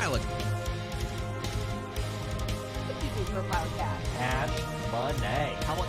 profiling. TV profile, yeah. Cash money. How much?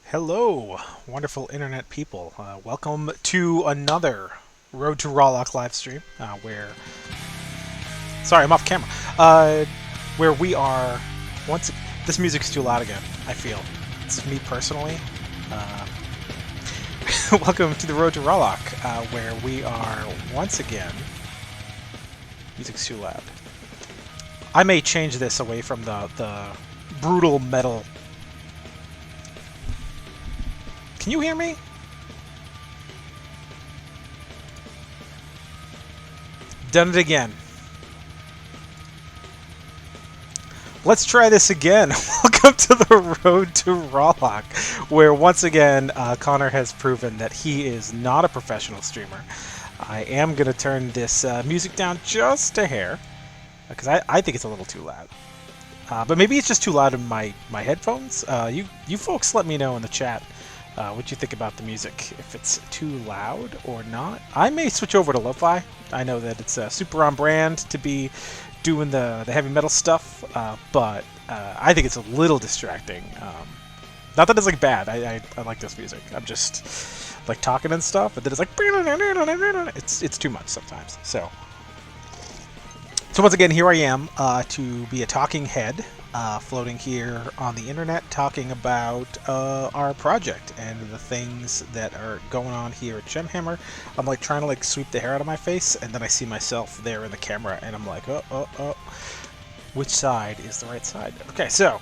Hello, wonderful internet people. Welcome to another Road to Ro'Lok Livestream, where... Sorry, I'm off camera. Where we are... This music's too loud again, I feel. It's me personally. Welcome to the Road to Ro'Lok, where we are once again... Music's too loud. I may change this away from the brutal metal... Can you hear me? Done it again. Let's try this again. Welcome to the Road to Ro'Lok, where once again Conor has proven that he is not a professional streamer. I am going to turn this music down just a hair, because I think it's a little too loud. But maybe it's just too loud in my headphones. You folks let me know in the chat what you think about the music, if it's too loud or not. I may switch over to lo-fi. I know that it's super on brand to be doing the heavy metal stuff, but I think it's a little distracting. Not that it's like bad. I like this music. I'm just like talking and stuff, but then it's like it's too much sometimes. So once again, here I am to be a talking head. Floating here on the internet, talking about our project and the things that are going on here at Gemhammer. I'm like trying to like sweep the hair out of my face, and then I see myself there in the camera, and I'm like, oh, which side is the right side? Okay, so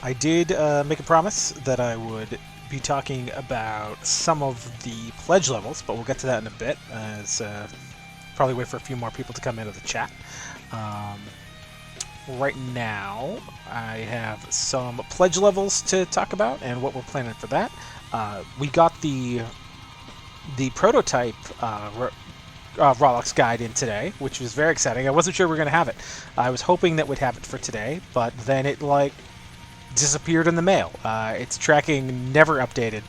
I did make a promise that I would be talking about some of the pledge levels, but we'll get to that in a bit, as probably wait for a few more people to come into the chat. Right now, I have some pledge levels to talk about and what we're planning for that. We got the prototype Ro'Lok's guide in today, which was very exciting. I wasn't sure we were going to have it. I was hoping that we'd have it for today, but then it like disappeared in the mail. Its tracking never updated,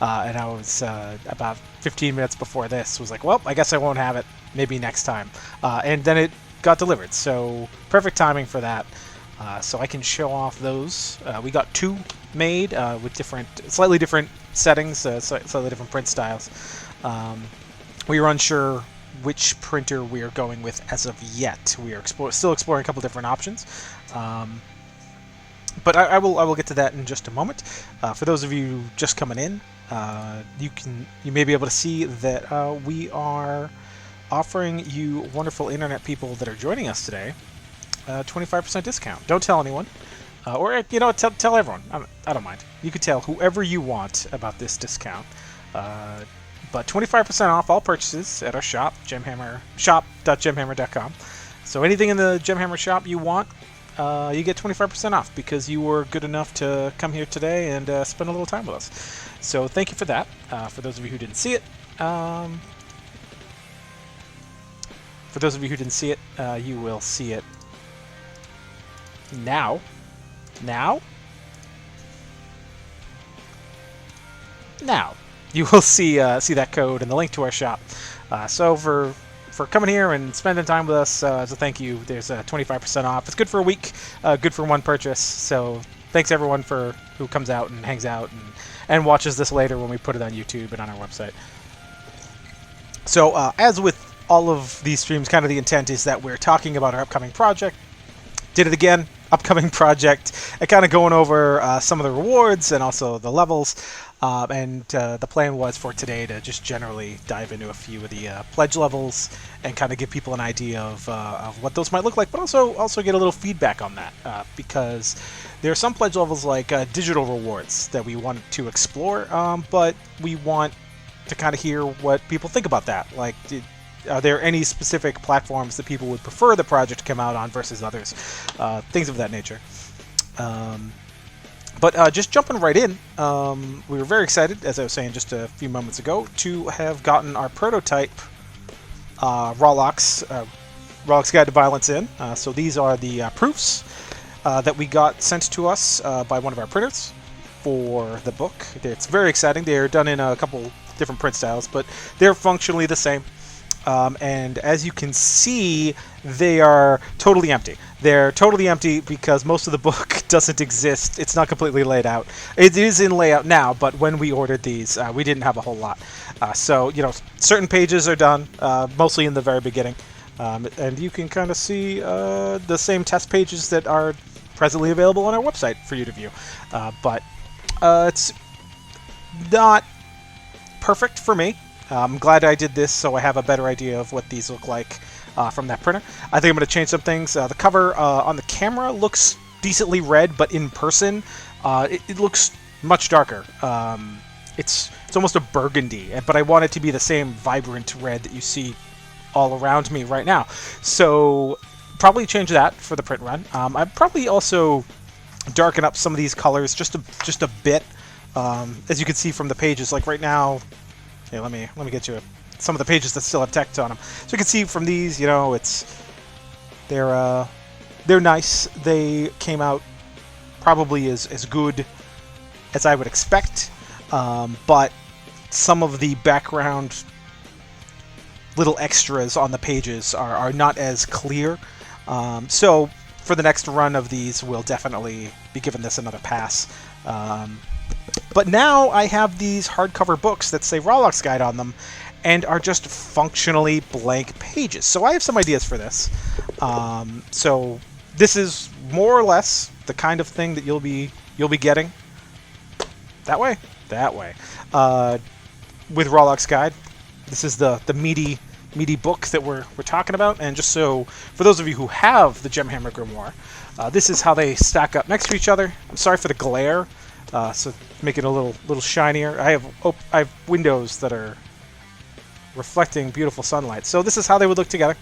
and I was about 15 minutes before this was like, well, I guess I won't have it. Maybe next time. And then it got delivered, so perfect timing for that. So I can show off those. We got 2 made with slightly different settings, slightly different print styles. We were unsure which printer we are going with as of yet. We are still exploring a couple different options. But I will get to that in just a moment. For those of you just coming in, you may be able to see that we are offering you wonderful internet people that are joining us today 25% discount. Don't tell anyone, or tell everyone. I don't mind. You could tell whoever you want about this discount. But 25% off all purchases at our shop, shop.gemhammer.com. So anything in the Gemhammer shop you want, you get 25% off because you were good enough to come here today and spend a little time with us. So thank you for that. For those of you who didn't see it, you will see it now. Now you will see that code and the link to our shop. So for coming here and spending time with us as a thank you, there's 25% off. It's good for a week, good for one purchase. So thanks everyone who comes out and hangs out and watches this later when we put it on YouTube and on our website. So as with all of these streams, kind of the intent is that we're talking about our upcoming project. Did it again. Upcoming project, and kind of going over some of the rewards and also the levels. And the plan was for today to just generally dive into a few of the pledge levels and kind of give people an idea of what those might look like, but also get a little feedback on that because there are some pledge levels like digital rewards that we wanted to explore, but we want to kind of hear what people think about that. Like, are there any specific platforms that people would prefer the project to come out on versus others? Things of that nature. But just jumping right in, we were very excited, as I was saying just a few moments ago, to have gotten our prototype Ro'Lok's Guide to Violence in. So these are the proofs that we got sent to us by one of our printers for the book. It's very exciting. They're done in a couple different print styles, but they're functionally the same. And as you can see, they are totally empty. They're totally empty because most of the book doesn't exist. It's not completely laid out. It is in layout now, but when we ordered these, we didn't have a whole lot. So, certain pages are done, mostly in the very beginning. And you can kind of see the same test pages that are presently available on our website for you to view. But it's not perfect for me. I'm glad I did this so I have a better idea of what these look like from that printer. I think I'm going to change some things. The cover on the camera looks decently red, but in person it looks much darker. It's almost a burgundy, but I want it to be the same vibrant red that you see all around me right now. So probably change that for the print run. I'd probably also darken up some of these colors just a bit. As you can see from the pages, like right now. Yeah, let me get you some of the pages that still have text on them. So you can see from these, they're nice. They came out probably as good as I would expect, but some of the background little extras on the pages are not as clear. So for the next run of these, we'll definitely be giving this another pass. But now I have these hardcover books that say Ro'Lok's Guide on them and are just functionally blank pages. So I have some ideas for this. So this is more or less the kind of thing that you'll be getting that way with Ro'Lok's Guide. This is the meaty book that we're talking about. And just so for those of you who have the Gemhammer Grimoire, this is how they stack up next to each other. I'm sorry for the glare. So make it a little shinier. I have windows that are reflecting beautiful sunlight. So this is how they would look together.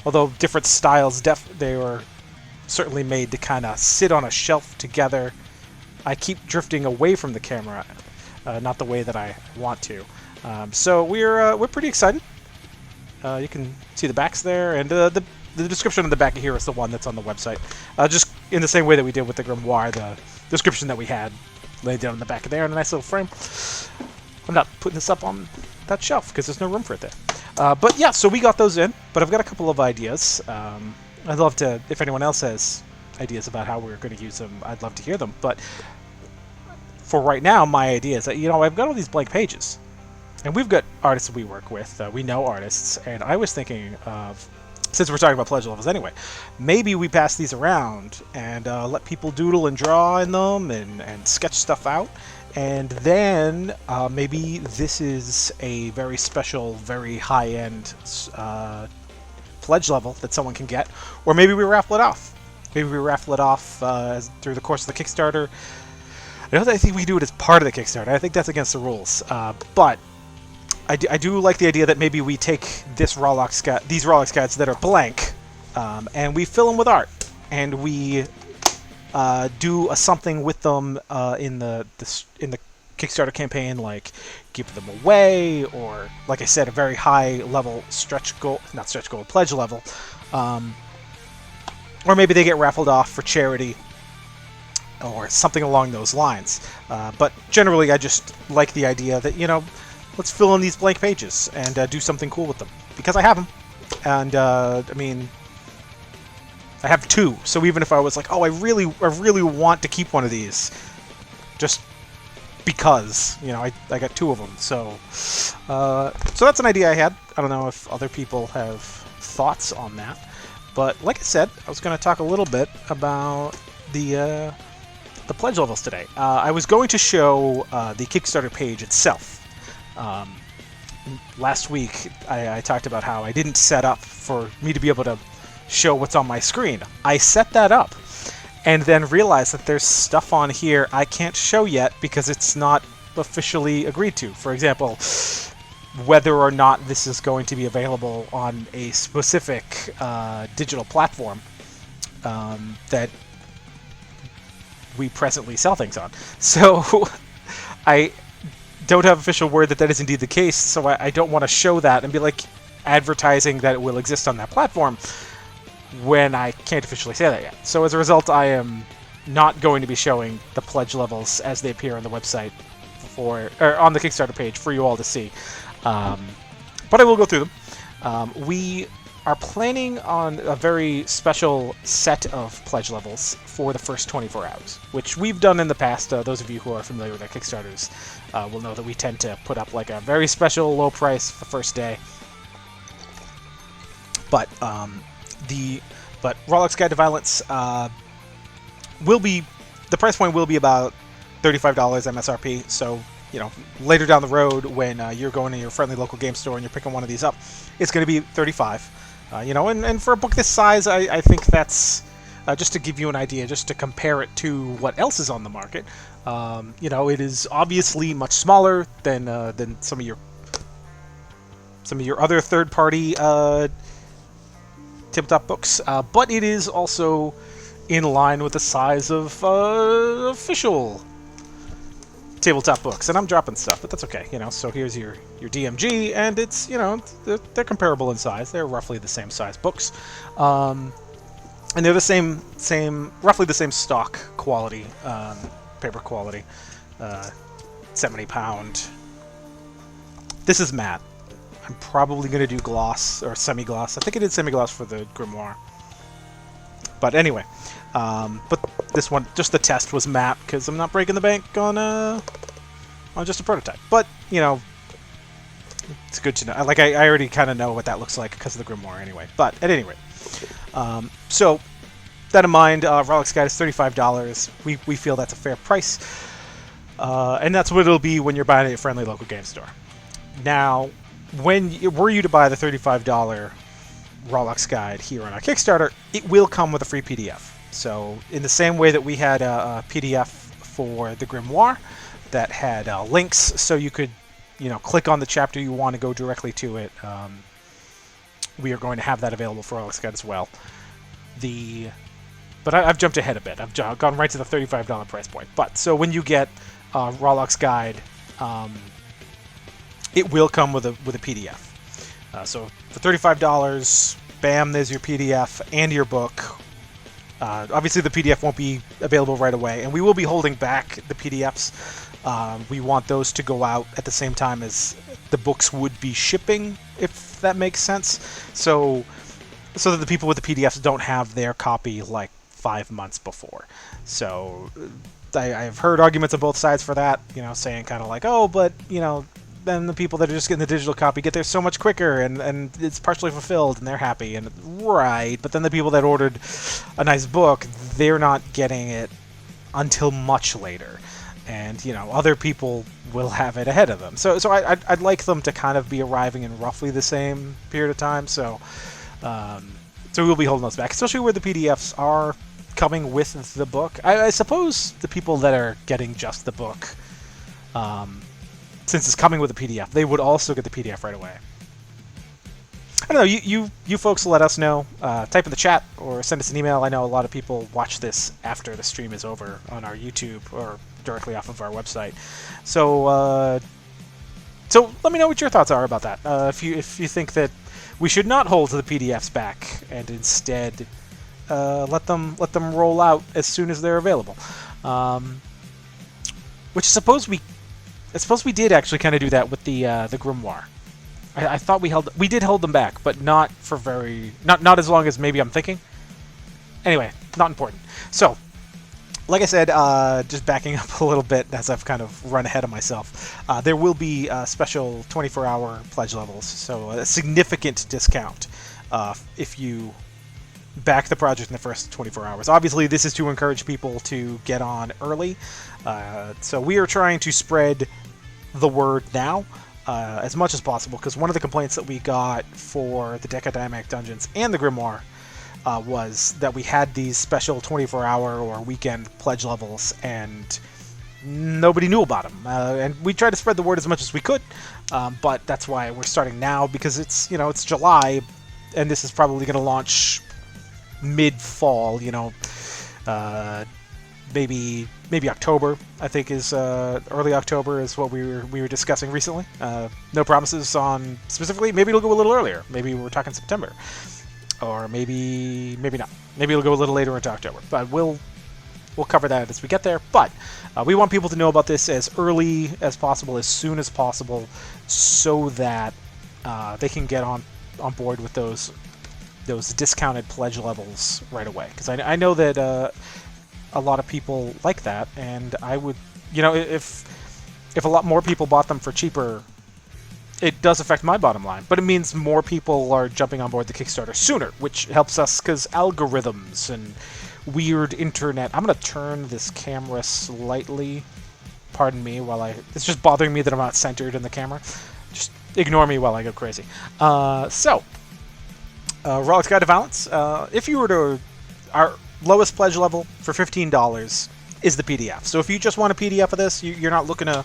Although different styles, they were certainly made to kind of sit on a shelf together. I keep drifting away from the camera, not the way that I want to. So we're pretty excited. You can see the backs there, and the description on the back here is the one that's on the website. Just in the same way that we did with the Grimoire, the description that we had laid down in the back of there in a nice little frame. I'm not putting this up on that shelf because there's no room for it there. But yeah, so we got those in, but I've got a couple of ideas. I'd love to, if anyone else has ideas about how we're going to use them, I'd love to hear them. But for right now, my idea is that, I've got all these blank pages. And we've got artists that we work with. We know artists. And I was thinking of, since we're talking about pledge levels anyway, maybe we pass these around and let people doodle and draw in them and sketch stuff out. And then maybe this is a very special, very high-end pledge level that someone can get. Or maybe we raffle it off. Maybe we raffle it off through the course of the Kickstarter. I don't think we do it as part of the Kickstarter. I think that's against the rules. But I do like the idea that maybe we take these Ro'Lok guides that are blank, and we fill them with art, and we do something with them in the Kickstarter campaign, like give them away, or like I said, a very high level pledge level, or maybe they get raffled off for charity, or something along those lines. But generally, I just like the idea that let's fill in these blank pages and do something cool with them, because I have them, and I mean, I have 2. So even if I was like, oh, I really want to keep one of these, just because I got 2 of them. So that's an idea I had. I don't know if other people have thoughts on that, but like I said, I was going to talk a little bit about the pledge levels today. I was going to show the Kickstarter page itself. Last week, I talked about how I didn't set up for me to be able to show what's on my screen. I set that up, and then realized that there's stuff on here I can't show yet because it's not officially agreed to. For example, whether or not this is going to be available on a specific digital platform that we presently sell things on. So I don't have official word that is indeed the case, so I don't want to show that and be like advertising that it will exist on that platform when I can't officially say that yet. So as a result, I am not going to be showing the pledge levels as they appear on the website or on the Kickstarter page for you all to see. But I will go through them. We are planning on a very special set of pledge levels for the first 24 hours, which we've done in the past. Those of you who are familiar with our Kickstarters will know that we tend to put up like a very special low price the first day. But Ro'Lok's Guide to Violence will be, the price point will be about $35 MSRP. So later down the road when you're going to your friendly local game store and you're picking one of these up, it's going to be $35. And for a book this size, I think that's just to give you an idea, just to compare it to what else is on the market. It is obviously much smaller than some of your other third-party tabletop books, but it is also in line with the size of official tabletop books. And I'm dropping stuff, but that's okay. So here's your DMG, and it's they're comparable in size. They're roughly the same size books, and they're the roughly the same stock quality, paper quality, 70-pound. This is matte. I'm probably going to do gloss or semi-gloss. I think I did semi-gloss for the Grimoire. But anyway, but this one, just the test was matte because I'm not breaking the bank on just a prototype. But, it's good to know. Like, I already kind of know what that looks like because of the Grimoire anyway. But at any rate, so that in mind, Ro'Lok's Guide is $35. We feel that's a fair price. And that's what it'll be when you're buying it at your friendly local game store. Now, were you to buy the $35 Ro'Lok's Guide here on our Kickstarter, it will come with a free PDF. So in the same way that we had a PDF for the Grimoire that had links so you could click on the chapter you want to go directly to it, we are going to have that available for Ro'Lok's Guide as well. But I've jumped ahead a bit. I've gone right to the $35 price point. But so when you get Ro'Lok's Guide, it will come with a PDF. So for $35, bam, there's your PDF and your book. Obviously, the PDF won't be available right away, and we will be holding back the PDFs. We want those to go out at the same time as the books would be shipping, if that makes sense. So that the people with the PDFs don't have their copy like 5 months before. So I've heard arguments on both sides for that, saying kind of like, oh, but, then the people that are just getting the digital copy get there so much quicker, and it's partially fulfilled, and they're happy. And right, but then the people that ordered a nice book, they're not getting it until much later. And, other people will have it ahead of them. So I'd like them to kind of be arriving in roughly the same period of time. So we'll be holding those back, especially where the PDFs are coming with the book. I suppose the people that are getting just the book, since it's coming with a PDF, they would also get the PDF right away. I don't know, you folks let us know. Type in the chat or send us an email. I know a lot of people watch this after the stream is over on our YouTube or directly off of our website. So let me know what your thoughts are about that. If you think that we should not hold the PDFs back and instead let them roll out as soon as they're available, which I suppose we did actually kind of do that with the Grimoire. I thought we did hold them back, but not for not as long as maybe I'm thinking. Anyway, not important. So, like I said, just backing up a little bit as I've kind of run ahead of myself, there will be special 24-hour pledge levels, so a significant discount if you back the project in the first 24 hours. Obviously, this is to encourage people to get on early, so we are trying to spread the word now as much as possible, because one of the complaints that we got for the Decademic Dungeons and the Grimoire was that we had these special 24-hour or weekend pledge levels, and nobody knew about them. And we tried to spread the word as much as we could, but that's why we're starting now, because it's it's July, and this is probably going to launch mid-fall. Maybe October, I think, is early October is what we were discussing recently. No promises on specifically. Maybe it'll go a little earlier. Maybe we're talking September, or maybe not. Maybe it'll go a little later into October. But we'll cover that as we get there. But we want people to know about this as early as possible, as soon as possible, so that they can get on board with those discounted pledge levels right away. Because I know that a lot of people like that, and I would, if a lot more people bought them for cheaper, it does affect my bottom line, but it means more people are jumping on board the Kickstarter sooner, which helps us because algorithms and weird internet. I'm going to turn this camera slightly, pardon me, it's just bothering me that I'm not centered in the camera. Just ignore me while I go crazy. Ro'Lok's Guide to Violence, if you were to... Our lowest pledge level for $15 is the PDF. So if you just want a PDF of this, you're not looking to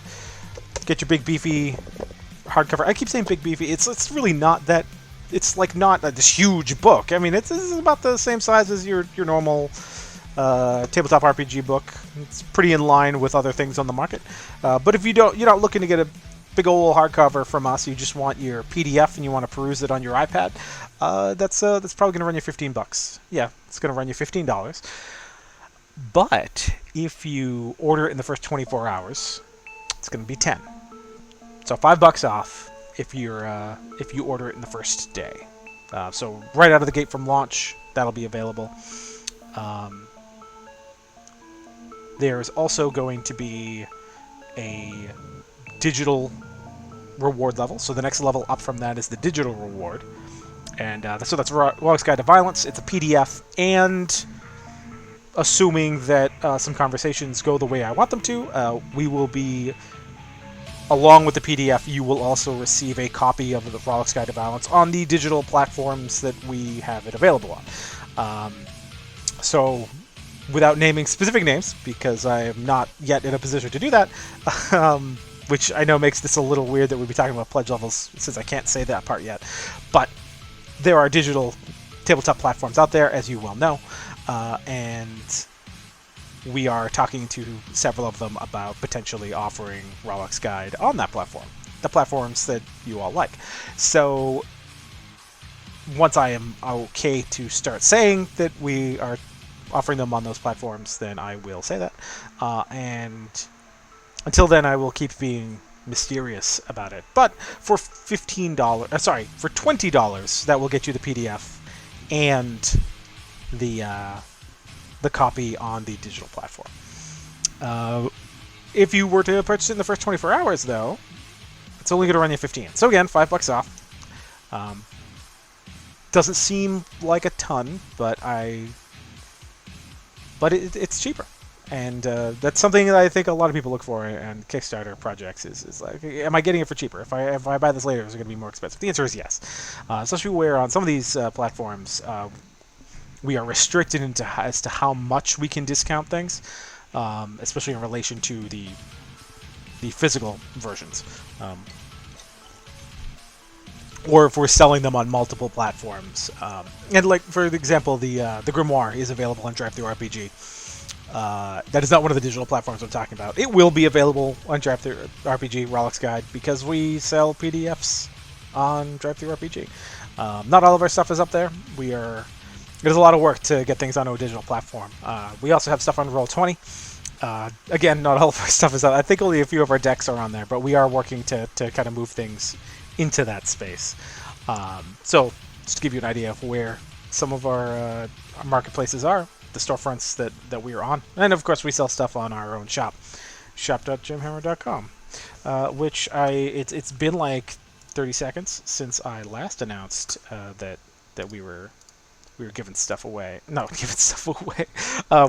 get your big beefy hardcover. I keep saying big beefy. It's really not that. It's like not this huge book. I mean, it's about the same size as your normal tabletop RPG book. It's pretty in line with other things on the market. But if you're not looking to get a big old hardcover from us, you just want your PDF and you want to peruse it on your iPad, that's probably going to run you $15. Yeah, it's going to run you $15. But if you order it in the first 24 hours, it's going to be $10. So $5 off if you order it in the first day. So right out of the gate from launch, that'll be available. There's also going to be a digital reward level. So the next level up from that is the digital reward. And so that's Ro'Lok's Guide to Violence. It's a PDF, and assuming that some conversations go the way I want them to, we will be, along with the PDF, you will also receive a copy of the Ro'Lok's Guide to Violence on the digital platforms that we have it available on. So, without naming specific names, because I am not yet in a position to do that, which I know makes this a little weird that we'd be talking about pledge levels, since I can't say that part yet. But there are digital tabletop platforms out there, as you well know, and we are talking to several of them about potentially offering Ro'Lok's Guide on that platform, the platforms that you all like. So once I am okay to start saying that we are offering them on those platforms, then I will say that. And until then, I will keep being mysterious about it. But for for $20, that will get you the PDF and the copy on the digital platform. If you were to purchase it in the first 24 hours, though, it's only going to run you 15. So again, $5 off. Doesn't seem like a ton, but it's cheaper. And that's something that I think a lot of people look for in Kickstarter projects is like, am I getting it for cheaper? If I buy this later, is it going to be more expensive? The answer is yes. Especially where on some of these platforms, we are restricted as to how much we can discount things, especially in relation to the physical versions. Or if we're selling them on multiple platforms. And like, for example, the Grimoire is available on DriveThruRPG. That is not one of the digital platforms I'm talking about. It will be available on DriveThruRPG, Ro'Lok's Guide, because we sell PDFs on DriveThruRPG. Not all of our stuff is up there. There's a lot of work to get things onto a digital platform. We also have stuff on Roll20. Again, not all of our stuff is up. I think only a few of our decks are on there, but we are working to kind of move things into that space. So, just to give you an idea of where some of our marketplaces are, the storefronts that we are on. And of course, we sell stuff on our own shop, shop.jimhammer.com, which it's been like 30 seconds since I last announced that we were giving stuff away. No, giving stuff away.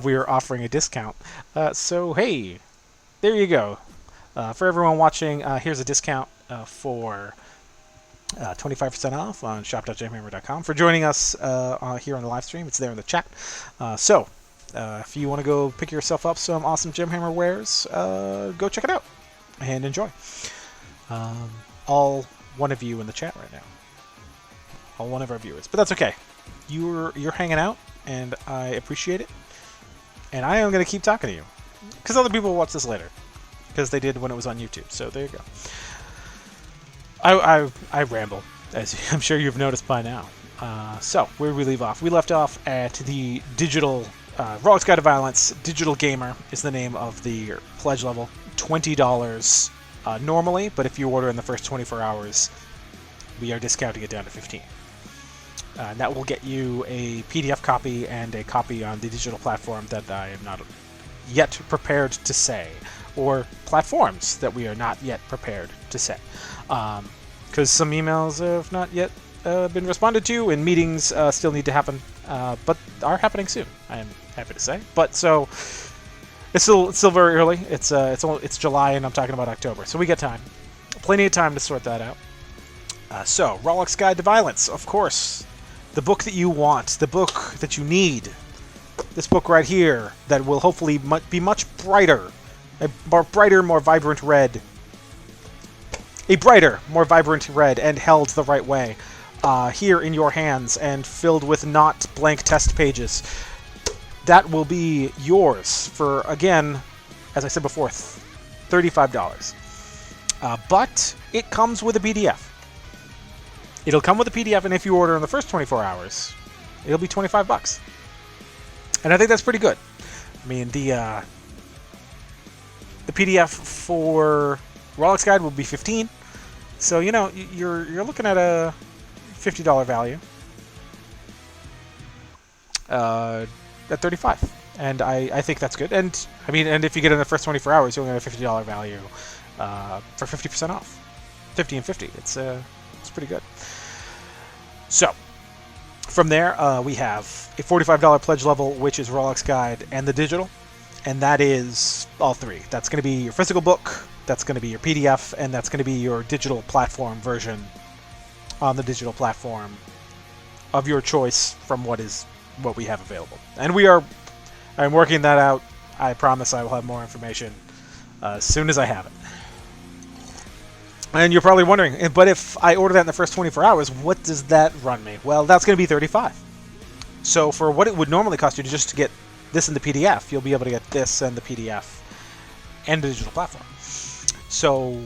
We were offering a discount. So hey, there you go. For everyone watching, here's a discount for 25% off on shop.jimhammer.com. For joining us here on the live stream, it's there in the chat. So if you want to go pick yourself up some awesome Jim Hammer wares, go check it out and enjoy. All one of you in the chat right now. All one of our viewers. But that's okay. You're hanging out, and I appreciate it. And I am going to keep talking to you. Because other people will watch this later. Because they did when it was on YouTube. So there you go. I ramble, as I'm sure you've noticed by now. So, where did we leave off? We left off at the digital... Ro'Lok's Guide to Violence, Digital Gamer is the name of the pledge level. $20 normally, but if you order in the first 24 hours, we are discounting it down to 15. That will get you a PDF copy and a copy on the digital platform that I am not yet prepared to say, or platforms that we are not yet prepared to say. Because some emails have not yet been responded to, and meetings still need to happen, but are happening soon, I am happy to say. But so, it's still very early. It's July, and I'm talking about October, so we got time. Plenty of time to sort that out. So, Ro'Lok's Guide to Violence, of course. The book that you want, the book that you need. This book right here that will hopefully be much brighter. A brighter, more vibrant red. A brighter, more vibrant red and held the right way. Here in your hands and filled with not blank test pages. That will be yours for, again, as I said before, $35. But it comes with a PDF. It'll come with a PDF, and if you order in the first 24 hours, it'll be $25. And I think that's pretty good. I mean, the PDF for Ro'Lok's Guide will be $15. So, you know, you're looking at a $50 value at $35. And I think that's good. And I mean, and if you get it in the first 24 hours, you'll get a $50 value for 50% off. 50 and 50. It's pretty good. So, from there, we have a $45 pledge level, which is Ro'Lok's Guide and the digital. And that is all three. That's going to be your physical book, that's going to be your PDF, and that's going to be your digital platform version on the digital platform of your choice from what we have available. And I'm working that out. I promise I will have more information as soon as I have it. And you're probably wondering, but if I order that in the first 24 hours, what does that run me? Well, that's going to be $35. So for what it would normally cost you to get this in the PDF, you'll be able to get this and the PDF and the digital platform. So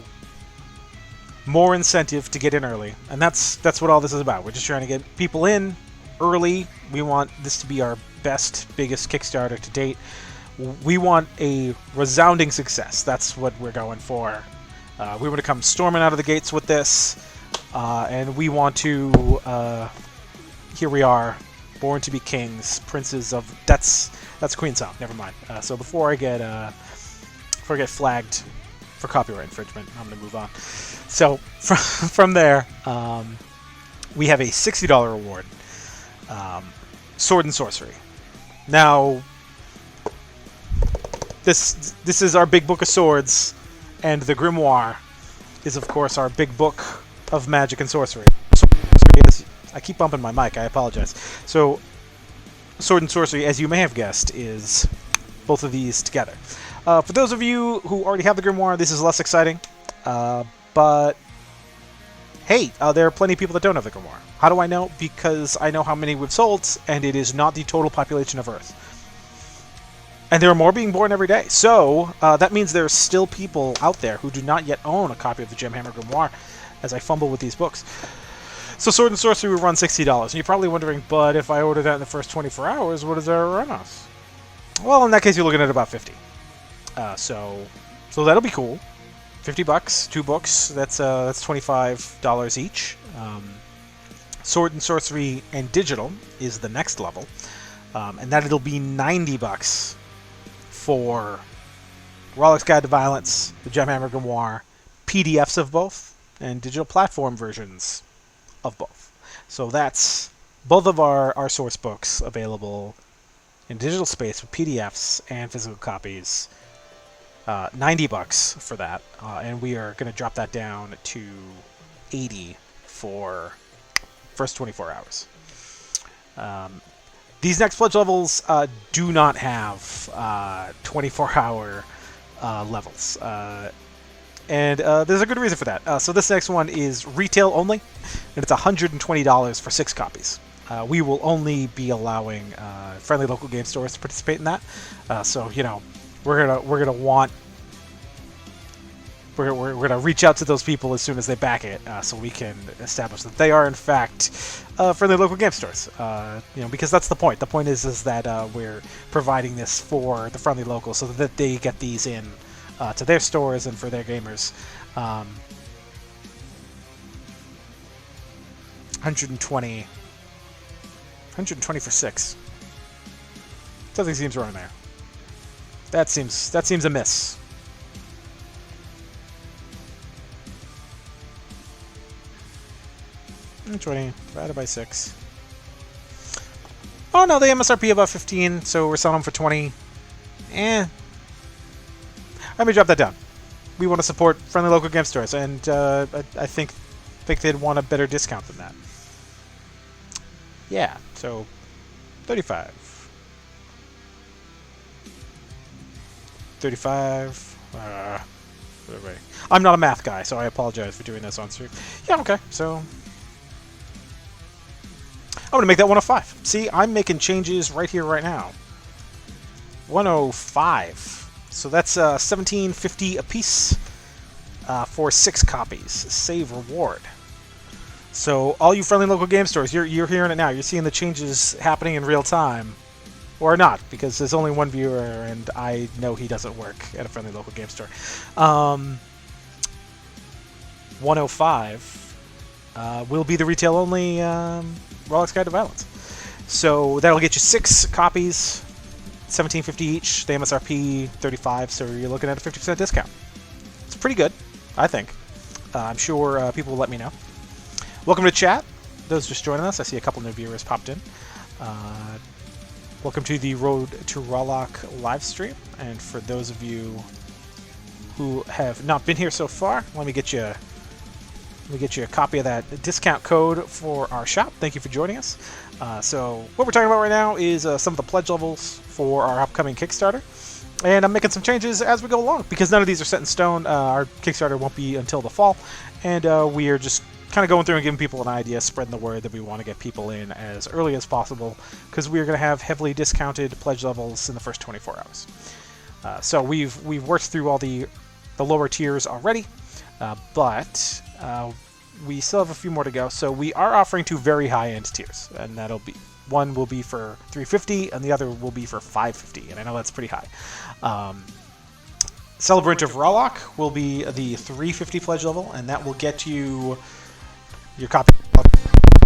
more incentive to get in early, and that's what all this is about. We're just trying to get people in early. We want this to be our best, biggest Kickstarter to date. We want a resounding success. That's what we're going for. We want to come storming out of the gates with this, and we want to. Here we are, born to be kings, princes of. That's Queen's Song. Never mind. So before I get flagged for copyright infringement, I'm going to move on. So from there, we have a $60 reward, Sword and Sorcery. Now, this is our big book of swords, and the Grimoire is, of course, our big book of magic and sorcery. I keep bumping my mic. I apologize. So, Sword and Sorcery, as you may have guessed, is both of these together. For those of you who already have the Grimoire, this is less exciting. But hey, there are plenty of people that don't have the Grimoire. How do I know? Because I know how many we've sold, and it is not the total population of Earth. And there are more being born every day. So that means there are still people out there who do not yet own a copy of the Gemhammer Grimoire as I fumble with these books. So Sword and Sorcery will run $60. And you're probably wondering, but if I order that in the first 24 hours, what does that run us? Well, in that case, you're looking at about 50. So that'll be cool. $50, 2 books. That's $25 each. Sword and Sorcery and Digital is the next level, and that it'll be $90 for Ro'Lok's Guide to Violence, the Gemhammer Grimoire, PDFs of both, and digital platform versions of both. So that's both of our source books available in digital space with PDFs and physical copies. $90 for that, and we are going to drop that down to $80 for first 24 hours. These next pledge levels do not have 24-hour levels, and there's a good reason for that. So this next one is retail only, and it's $120 for 6 copies. We will only be allowing friendly local game stores to participate in that. So you know, we're gonna reach out to those people as soon as they back it, so we can establish that they are in fact friendly local game stores. You know, because that's the point. The point is that we're providing this for the friendly locals so that they get these in to their stores and for their gamers. 120 for 6. Something seems wrong there. That seems amiss. $20 divided by 6. Oh no, the MSRP about 15, so we're selling them for 20. Let me drop that down. We want to support friendly local game stores, and I think they'd want a better discount than that. Yeah, so 35. 35. Whatever. I'm not a math guy, so I apologize for doing this on stream. Yeah, okay, so I'm going to make that 105. See, I'm making changes right here, right now. 105. So that's $17.50 a piece for 6 copies. Save reward. So all you friendly local game stores, you're hearing it now. You're seeing the changes happening in real time. Or not, because there's only one viewer, and I know he doesn't work at a friendly local game store. 105 will be the retail-only Ro'Lok's Guide to Violence. So that'll get you 6 copies, $17.50 each. The MSRP $35, so you're looking at a 50% discount. It's pretty good, I think. I'm sure people will let me know. Welcome to chat. Those just joining us, I see a couple new viewers popped in. Welcome to the Road to Ro'Lok Livestream, and for those of you who have not been here so far, let me get you a copy of that discount code for our shop. Thank you for joining us. So what we're talking about right now is some of the pledge levels for our upcoming Kickstarter, and I'm making some changes as we go along because none of these are set in stone. Our Kickstarter won't be until the fall, and we are just kind of going through and giving people an idea, spreading the word that we want to get people in as early as possible because we're going to have heavily discounted pledge levels in the first 24 hours. So we've worked through all the lower tiers already, but We still have a few more to go, so we are offering 2 very high-end tiers, and that'll be one will be for $350, and the other will be for $550, and I know that's pretty high. Celebrant of Ro'Lok will be the $350 pledge level, and that will get you your copy.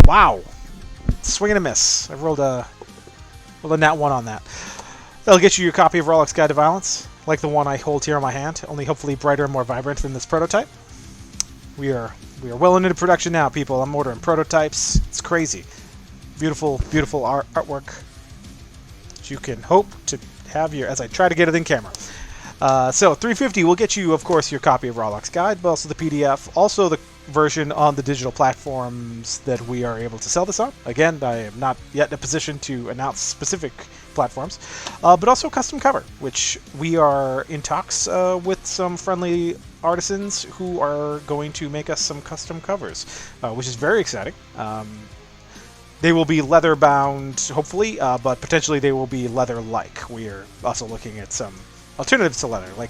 Wow, swing and a miss. I rolled a nat 1 on that. That'll get you your copy of Ro'Lok's Guide to Violence, like the one I hold here in my hand, only hopefully brighter and more vibrant than this prototype. We are well into production now, people. I'm ordering prototypes. It's crazy. Beautiful, beautiful artwork that you can hope to have here as I try to get it in camera. So $350 will get you, of course, your copy of Ro'Lok's Guide, but also the PDF, also the version on the digital platforms that we are able to sell this on. Again, I am not yet in a position to announce specific platforms, but also custom cover, which we are in talks with some friendly artisans who are going to make us some custom covers, which is very exciting. They will be leather bound, hopefully, but potentially they will be leather-like. We are also looking at some alternatives to leather. Like,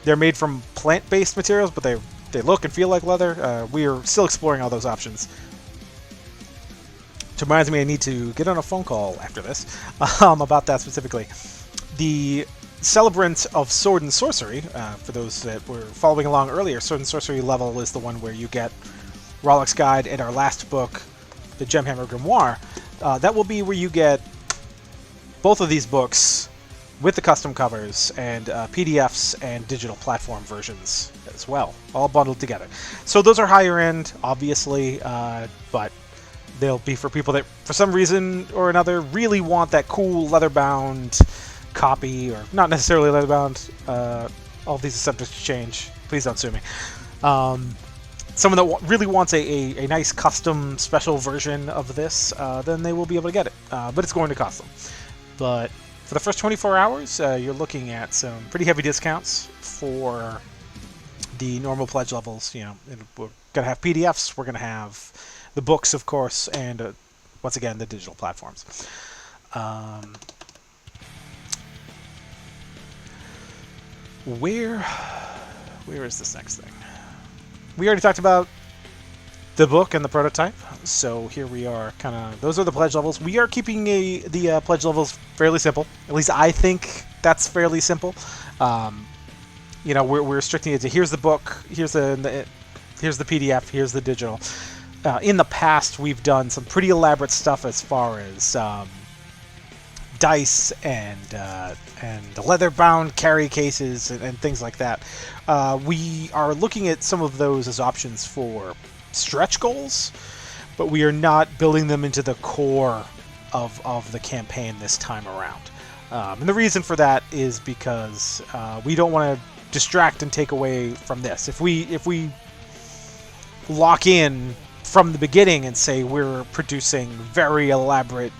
they're made from plant-based materials, but they look and feel like leather. We are still exploring all those options. Which reminds me I need to get on a phone call after this about that specifically. The Celebrant of Sword and Sorcery, for those that were following along earlier, Sword and Sorcery level is the one where you get Ro'Lok's Guide and our last book, the Gemhammer Grimoire. That will be where you get both of these books with the custom covers and PDFs and digital platform versions as well, all bundled together. So those are higher end, obviously, but they'll be for people that, for some reason or another, really want that cool leather-bound copy, or not necessarily leather-bound. All of these are subject to change. Please don't sue me. Someone that really wants a nice custom special version of this, then they will be able to get it. But it's going to cost them. But for the first 24 hours, you're looking at some pretty heavy discounts for the normal pledge levels. You know, we're going to have PDFs, we're going to have the books, of course, and once again, the digital platforms. Where is this next thing? We already talked about the book and the prototype, so here we are. Those are the pledge levels. We are keeping the pledge levels fairly simple. At least I think that's fairly simple. You know, we're restricting it to here's the book, here's the PDF, here's the digital. In the past, we've done some pretty elaborate stuff as far as dice and leather-bound carry cases and things like that. We are looking at some of those as options for stretch goals, but we are not building them into the core of the campaign this time around. And the reason for that is because we don't want to distract and take away from this. If we lock in from the beginning and say we're producing very elaborate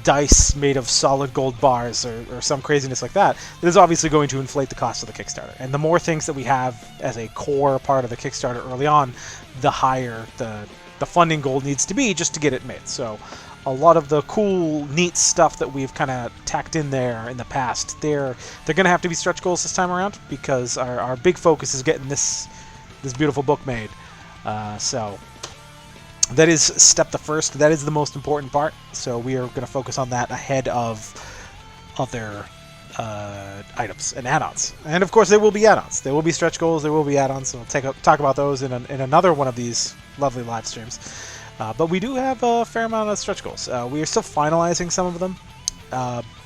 dice made of solid gold bars or some craziness like that, it is obviously going to inflate the cost of the Kickstarter. And the more things that we have as a core part of the Kickstarter early on, the higher the funding goal needs to be just to get it made. So a lot of the cool, neat stuff that we've kind of tacked in there in the past, they're going to have to be stretch goals this time around, because our big focus is getting this beautiful book made. So that is step the first. That is the most important part. So we are going to focus on that ahead of other items and add-ons. And of course, there will be add-ons. There will be stretch goals. There will be add-ons. So we'll talk about those in another one of these lovely live streams. But we do have a fair amount of stretch goals. We are still finalizing some of them,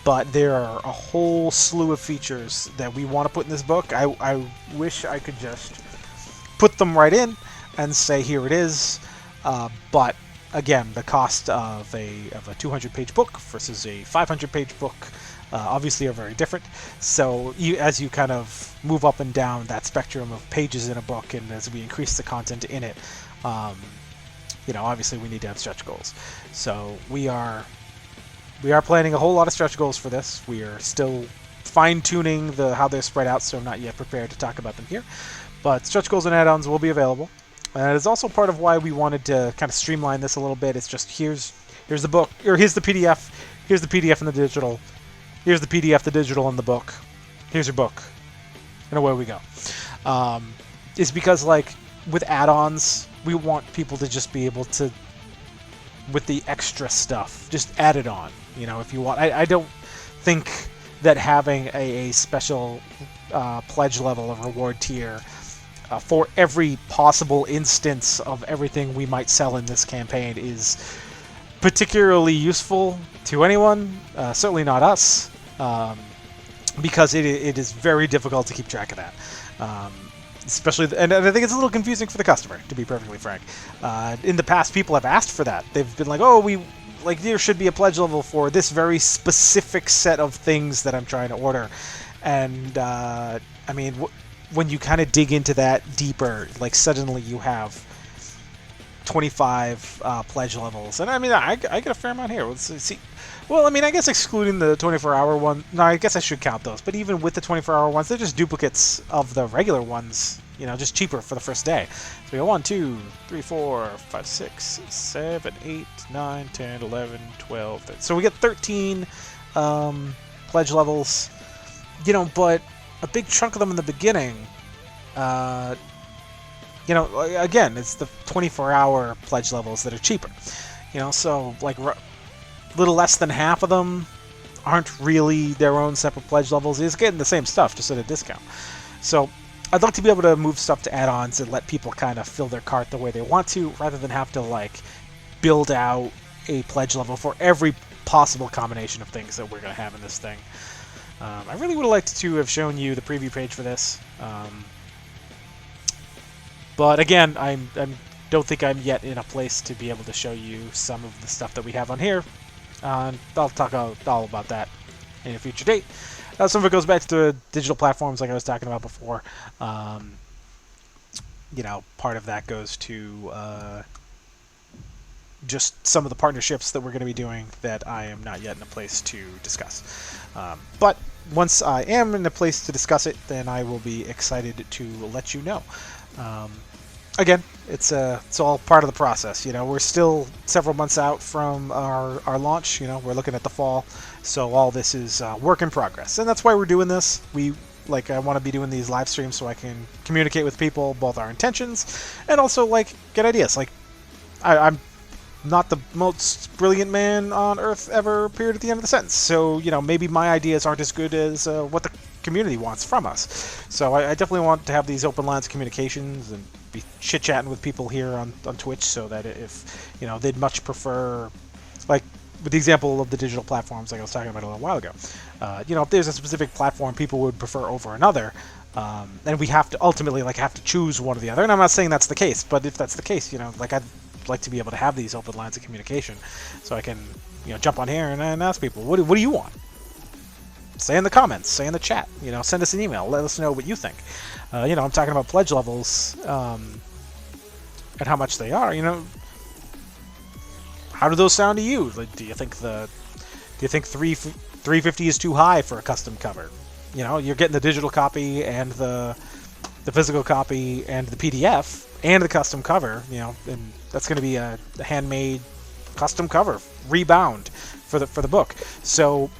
but there are a whole slew of features that we want to put in this book. I wish I could just put them right in and say, here it is. But again, the cost of a 200-page book versus a 500-page book obviously are very different. So as you kind of move up and down that spectrum of pages in a book, and as we increase the content in it, you know, obviously we need to have stretch goals. So we are planning a whole lot of stretch goals for this. We are still fine-tuning how they're spread out, so I'm not yet prepared to talk about them here. But stretch goals and add-ons will be available. And it's also part of why we wanted to kind of streamline this a little bit. It's just here's the book, or here's the PDF, here's the PDF and the digital, here's the PDF, the digital, and the book. Here's your book, and away we go. It's because, like, with add-ons, we want people to just be able to, with the extra stuff, just add it on. You know, if you want. I don't think that having a special pledge level, a reward tier, for every possible instance of everything we might sell in this campaign is particularly useful to anyone. Certainly not us, because it is very difficult to keep track of that. Especially, and I think it's a little confusing for the customer, to be perfectly frank. In the past, people have asked for that. They've been like, "Oh, there should be a pledge level for this very specific set of things that I'm trying to order," and I mean, when you kind of dig into that deeper, like suddenly you have 25 pledge levels, and I mean, I get a fair amount here. Let's see. Well, I mean, I guess excluding the 24-hour one, no, I guess I should count those. But even with the 24-hour ones, they're just duplicates of the regular ones, you know, just cheaper for the first day. So we got 1, 2, 3, 4, 5, 6, 7, 8, 9, 10, 11, 12, 13. So we get 13 pledge levels, you know, but a big chunk of them in the beginning, you know, again, it's the 24-hour pledge levels that are cheaper. You know, so like little less than half of them aren't really their own separate pledge levels. It's getting the same stuff, just at a discount. So I'd like to be able to move stuff to add-ons and let people kind of fill their cart the way they want to, rather than have to like build out a pledge level for every possible combination of things that we're going to have in this thing. I really would have liked to have shown you the preview page for this. But again, I don't think I'm yet in a place to be able to show you some of the stuff that we have on here. I'll talk all about that in a future date. Some of it goes back to the digital platforms like I was talking about before. You know, part of that goes to just some of the partnerships that we're going to be doing that I am not yet in a place to discuss. But once I am in a place to discuss it, then I will be excited to let you know. Again, it's all part of the process. You know, we're still several months out from our launch. You know, we're looking at the fall, so all this is work in progress, and that's why we're doing this. I want to be doing these live streams so I can communicate with people both our intentions and also like get ideas. Like, I'm not the most brilliant man on earth ever, period, at the end of the sentence. So, you know, maybe my ideas aren't as good as what the community wants from us. So I definitely want to have these open lines of communications and be chit-chatting with people here on Twitch, so that if, you know, they'd much prefer, like with the example of the digital platforms like I was talking about a little while ago, you know, if there's a specific platform people would prefer over another, and we have to ultimately have to choose one or the other, and I'm not saying that's the case, but if that's the case, you know, like I'd like to be able to have these open lines of communication so I can, you know, jump on here and ask people, what do you want? Say in the comments, say in the chat, you know, send us an email, let us know what you think. You know, I'm talking about pledge levels and how much they are. You know, how do those sound to you? Like, do you think 350 is too high for a custom cover? You know, you're getting the digital copy and the physical copy and the PDF and the custom cover. You know, and that's going to be a handmade custom cover, rebound for the book. So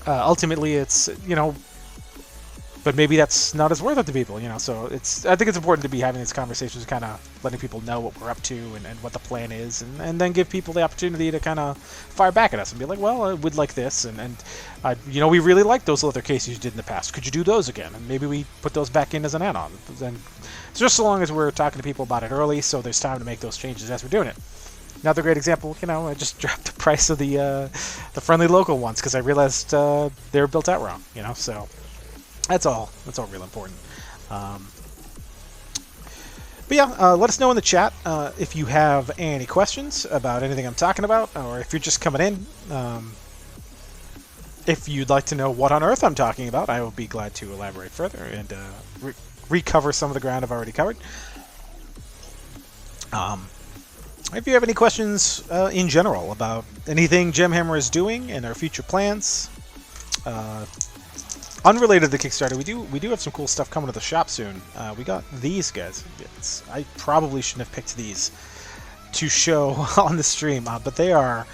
ultimately, it's, you know. But maybe that's not as worth it to people, you know. So I think it's important to be having these conversations, kind of letting people know what we're up to and what the plan is, and then give people the opportunity to kind of fire back at us and be like, well, I would like this, and you know, we really like those leather cases you did in the past. Could you do those again? And maybe we put those back in as an add-on. And just so long as we're talking to people about it early, so there's time to make those changes as we're doing it. Another great example, you know, I just dropped the price of the friendly local ones because I realized they were built out wrong, you know, so. That's all real important. But yeah, let us know in the chat if you have any questions about anything I'm talking about, or if you're just coming in. If you'd like to know what on earth I'm talking about, I will be glad to elaborate further and recover some of the ground I've already covered. If you have any questions in general about anything Gemhammer is doing and our future plans, unrelated to the Kickstarter, we do have some cool stuff coming to the shop soon. We got these guys. I probably shouldn't have picked these to show on the stream, but they are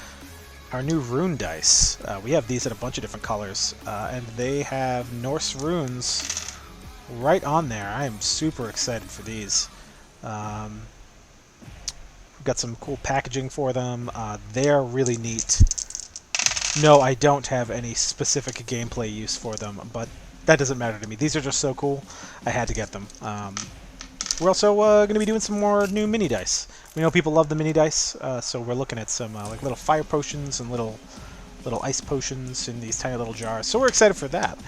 our new rune dice. We have these in a bunch of different colors, and they have Norse runes right on there. I am super excited for these. We've got some cool packaging for them. They're really neat. No, I don't have any specific gameplay use for them, but that doesn't matter to me. These are just so cool, I had to get them. We're also going to be doing some more new mini dice. We know people love the mini dice, so we're looking at some like little fire potions and little ice potions in these tiny little jars. So we're excited for that.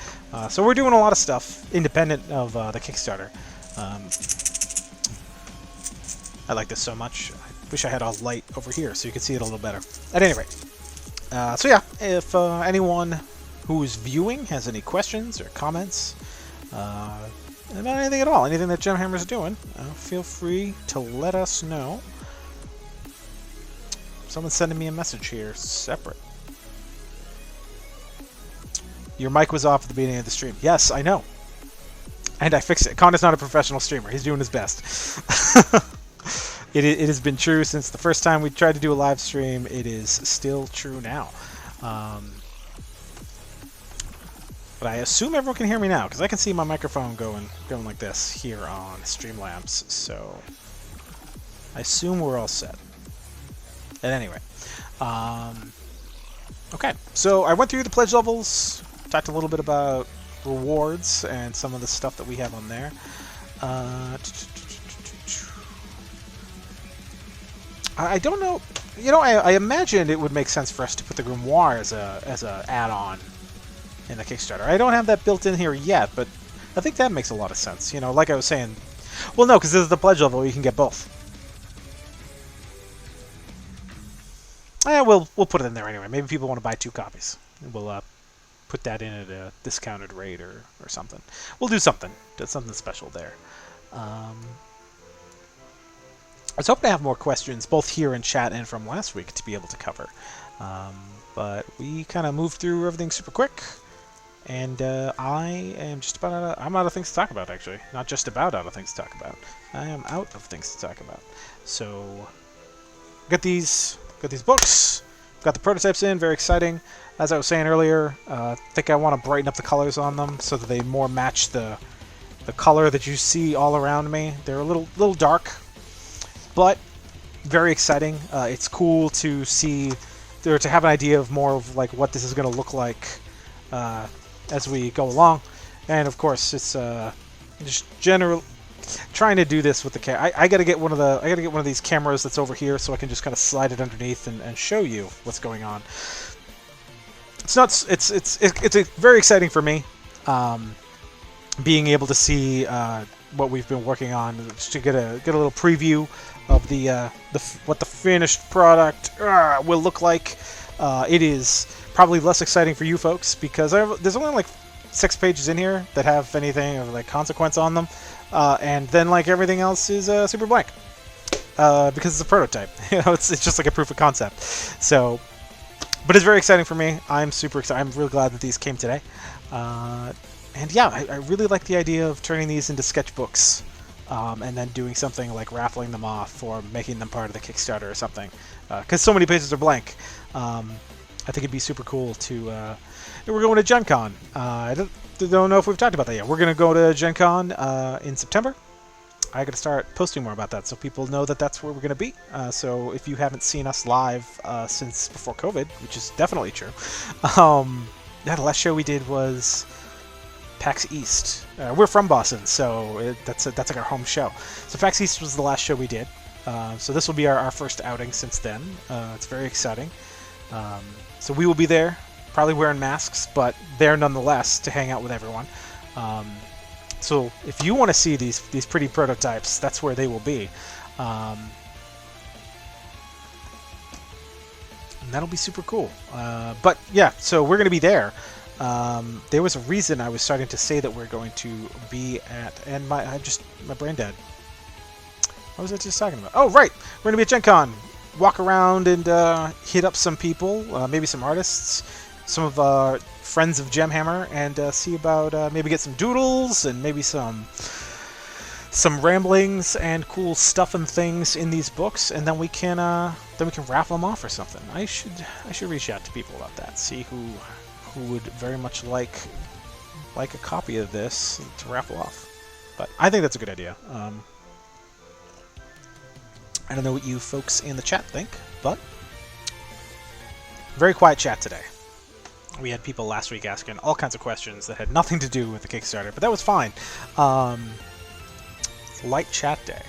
So we're doing a lot of stuff independent of the Kickstarter. I like this so much. I wish I had a light over here so you could see it a little better. At any rate. So yeah, if anyone who's viewing has any questions or comments about anything at all, anything that Gemhammer's doing, feel free to let us know. Someone's sending me a message here, separate. Your mic was off at the beginning of the stream. Yes, I know. And I fixed it. Conor's not a professional streamer. He's doing his best. It has been true since the first time we tried to do a live stream. It is still true now. But I assume everyone can hear me now, because I can see my microphone going like this here on Streamlabs. So I assume we're all set. At any rate. Okay, so I went through the pledge levels, talked a little bit about rewards and some of the stuff that we have on there. I don't know. You know, I imagined it would make sense for us to put the grimoire as a add-on in the Kickstarter. I don't have that built in here yet, but I think that makes a lot of sense. You know, like I was saying. Well, no, because this is the pledge level. You can get both. We'll put it in there anyway. Maybe people want to buy 2 copies. We'll put that in at a discounted rate or something. We'll do something. Do something special there. I was hoping to have more questions, both here in chat and from last week, to be able to cover. But we kind of moved through everything super quick. And I am just about I'm out of things to talk about, actually. Not just about out of things to talk about. I am out of things to talk about. So, got these books. Got the prototypes in. Very exciting. As I was saying earlier, I think I want to brighten up the colors on them so that they more match the color that you see all around me. They're a little dark, but very exciting. It's cool to see, or to have an idea of more of like what this is going to look like as we go along. And of course, it's just general. Trying to do this with the camera. I gotta get one of these cameras that's over here so I can just kind of slide it underneath and show you what's going on. It's very exciting for me, being able to see what we've been working on, just to get a little preview of what the finished product will look like. It is probably less exciting for you folks because there's only like 6 pages in here that have anything of like consequence on them. And then, like, everything else is super blank because it's a prototype. You know, it's just like a proof of concept. So, but it's very exciting for me. I'm super excited. I'm really glad that these came today. And yeah, I really like the idea of turning these into sketchbooks and then doing something like raffling them off or making them part of the Kickstarter or something. Because so many pages are blank. I think it'd be super cool to... we're going to Gen Con. I don't know if we've talked about that yet. We're going to go to Gen Con in September. I got to start posting more about that so people know that that's where we're going to be. So if you haven't seen us live since before COVID, which is definitely true, the last show we did was PAX East. We're from Boston, so that's like our home show. So PAX East was the last show we did. So this will be our first outing since then. It's very exciting. So we will be there. Probably wearing masks, but there nonetheless to hang out with everyone. So if you want to see these pretty prototypes, that's where they will be. And that'll be super cool. But yeah, so we're going to be there. There was a reason I was starting to say that we're going to be at, and my brain dead. What was I just talking about? Oh, right! We're going to be at Gen Con. Walk around and hit up some people, maybe some artists, some of our friends of Gemhammer, and see about maybe get some doodles and maybe some ramblings and cool stuff and things in these books, and then we can raffle them off or something. I should reach out to people about that, see who would very much like a copy of this to raffle off. But I think that's a good idea. I don't know what you folks in the chat think, but very quiet chat today. We had people last week asking all kinds of questions that had nothing to do with the Kickstarter, but that was fine. Light chat day,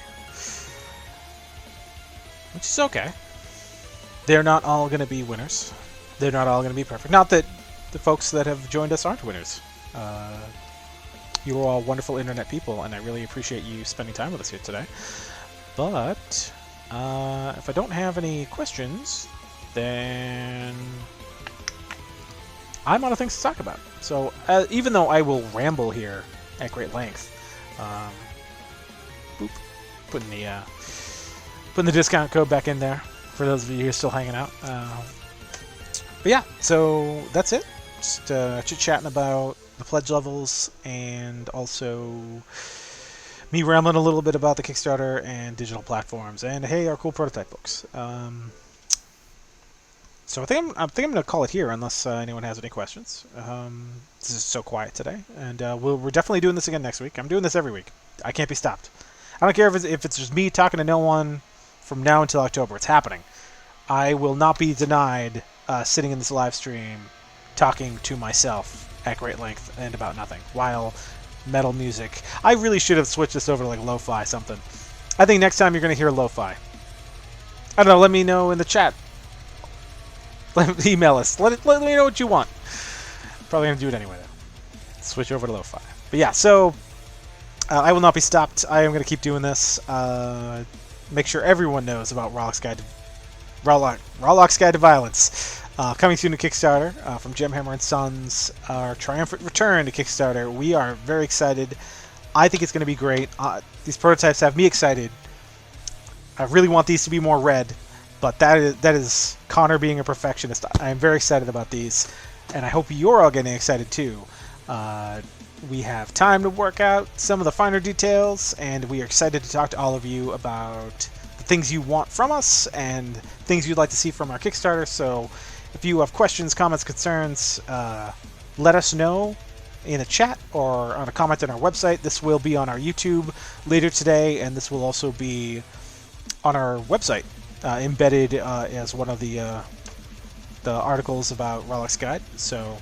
which is okay. They're not all going to be winners. They're not all going to be perfect. Not that the folks that have joined us aren't winners. You are all wonderful internet people, and I really appreciate you spending time with us here today. But if I don't have any questions, then I'm out of things to talk about. So even though I will ramble here at great length, putting the discount code back in there for those of you who are still hanging out. But yeah, so that's it. Just chit-chatting about the pledge levels, and also me rambling a little bit about the Kickstarter and digital platforms, and hey, our cool prototype books. So I think I'm going to call it here, unless anyone has any questions. This is so quiet today, and we're definitely doing this again next week. I'm doing this every week. I can't be stopped. I don't care if it's just me talking to no one from now until October. It's happening. I will not be denied sitting in this live stream talking to myself at great length and about nothing while metal music. I really should have switched this over to like lo-fi something. I think next time you're going to hear lo-fi. I don't know. Let me know in the chat. Email us. Let me know what you want. Probably going to do it anyway, though. Switch over to lo-fi. But yeah, so I will not be stopped. I am going to keep doing this. Make sure everyone knows about Ro'Lok's Guide to Violence. Coming soon to Kickstarter from Gemhammer & Sons, our triumphant return to Kickstarter. We are very excited. I think it's going to be great. These prototypes have me excited. I really want these to be more red, but that is Conor being a perfectionist. I am very excited about these, and I hope you're all getting excited too. We have time to work out some of the finer details, and we are excited to talk to all of you about the things you want from us and things you'd like to see from our Kickstarter. So if you have questions, comments, concerns, let us know in the chat or on a comment on our website. This will be on our YouTube later today, and this will also be on our website, embedded as one of the articles about Ro'Lok's Guide. So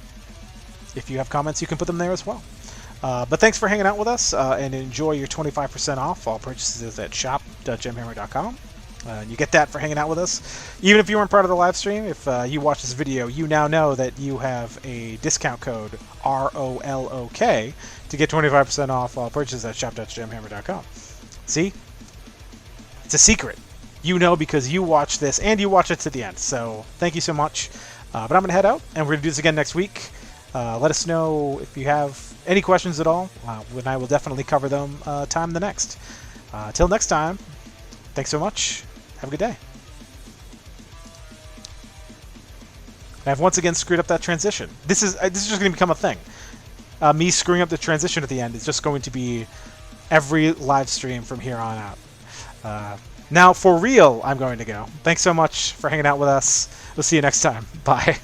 if you have comments, you can put them there as well. But thanks for hanging out with us, and enjoy your 25% off all purchases at shop.gemhammer.com. You get that for hanging out with us. Even if you weren't part of the live stream, if you watch this video, you now know that you have a discount code, ROLOK, to get 25% off all purchases at shop.gemhammer.com. See? It's a secret. You know because you watch this, and you watch it to the end. So thank you so much. But I'm going to head out, and we're going to do this again next week. Let us know if you have any questions at all, and I will definitely cover them time the next. Till next time, thanks so much. Have a good day. I've once again screwed up that transition. This is just going to become a thing. Me screwing up the transition at the end is just going to be every live stream from here on out. Now, for real, I'm going to go. Thanks so much for hanging out with us. We'll see you next time. Bye.